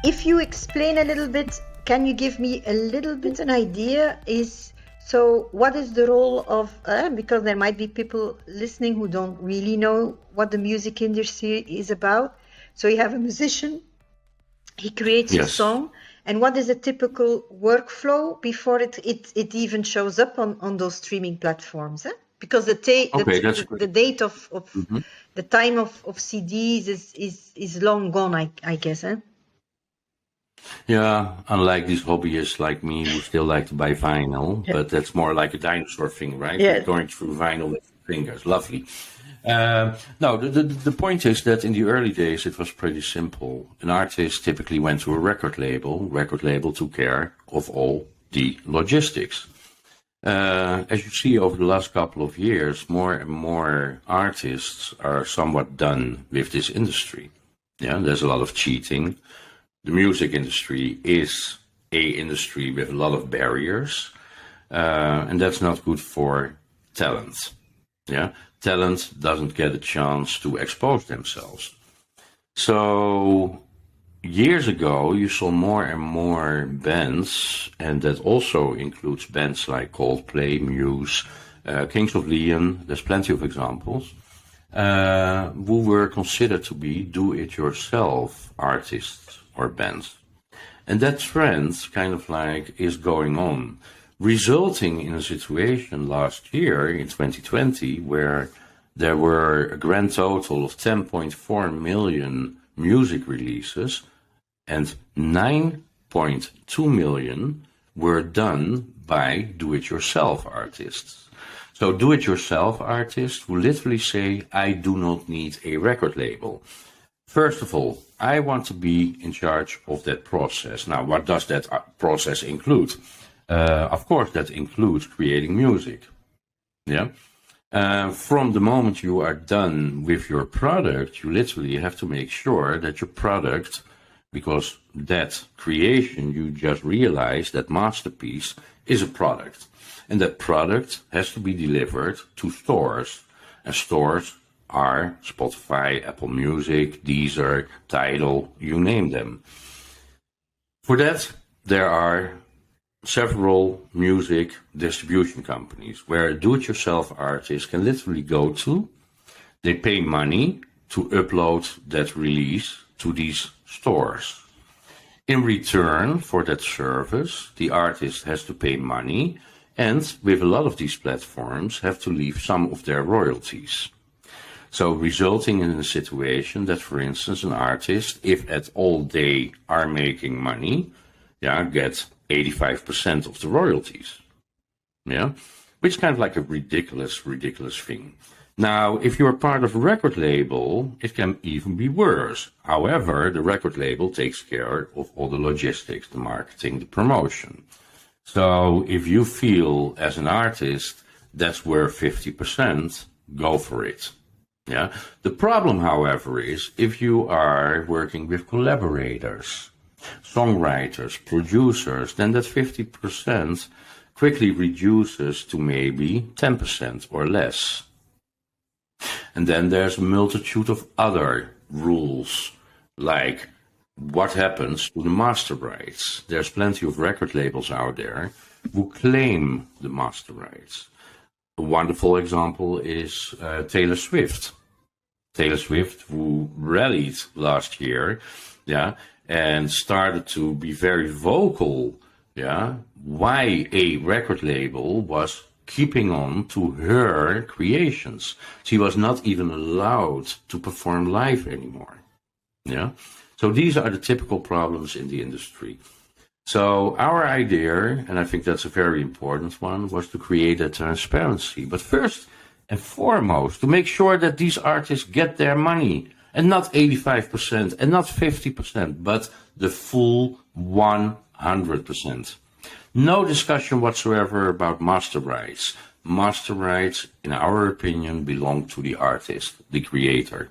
If you explain a little bit, can you give me a little bit an idea? So what is the role of, because there might be people listening who don't really know what the music industry is about. So you have a musician, he creates a Yes. song, and what is a typical workflow before it even shows up on those streaming platforms? Because Okay, that's great. the date of Hmm. the time of CDs is long gone, I guess. Yeah, unlike these hobbyists like me who still like to buy vinyl, Yeah. but that's more like a dinosaur thing, right? Yeah. We're going through vinyl with fingers. Lovely. No, the point is that in the early days it was pretty simple. An artist typically went to a record label. Record label took care of all the logistics. As you see over the last couple of years, more and more artists are somewhat done with this industry. Yeah, there's a lot of cheating. The music industry is a industry with a lot of barriers, and that's not good for talent. Yeah, talent doesn't get a chance to expose themselves. So years ago, you saw more and more bands, and that also includes bands like Coldplay, Muse, Kings of Leon. There's plenty of examples who were considered to be do-it-yourself artists or bands. And that trend kind of like is going on, resulting in a situation last year in 2020 where there were a grand total of 10.4 million music releases and 9.2 million were done by do-it-yourself artists. So do-it-yourself artists who literally say, I do not need a record label. First of all, I want to be in charge of that process. Now, what does that process include? Of course, that includes creating music. Yeah. From the moment you are done with your product, you literally have to make sure that your product, because that creation you just realized, that masterpiece, is a product. And that product has to be delivered to stores. And stores are Spotify, Apple Music, Deezer, Tidal, you name them. For that, there are several music distribution companies where a do-it-yourself artist can literally go to. They pay money to upload that release to these stores. In return for that service, the artist has to pay money and with a lot of these platforms have to leave some of their royalties. So resulting in a situation that, for instance, an artist, if at all they are making money, gets 85% of the royalties. Yeah, which is kind of like a ridiculous thing. Now, if you're part of a record label, it can even be worse. However, the record label takes care of all the logistics, the marketing, the promotion. So if you feel as an artist that's worth 50%, go for it. Yeah. The problem, however, is if you are working with collaborators, songwriters, producers, then that 50% quickly reduces to maybe 10% or less. And then there's a multitude of other rules, like what happens to the master rights. There's plenty of record labels out there who claim the master rights. A wonderful example is Taylor Swift. Taylor Swift, who rallied last year, and started to be very vocal, why a record label was keeping on to her creations. She was not even allowed to perform live anymore. Yeah. So these are the typical problems in the industry. So our idea, and I think that's a very important one, was to create a transparency. But first and foremost, to make sure that these artists get their money, and not 85% and not 50%, but the full 100%. No discussion whatsoever about master rights. Master rights, in our opinion, belong to the artist, the creator.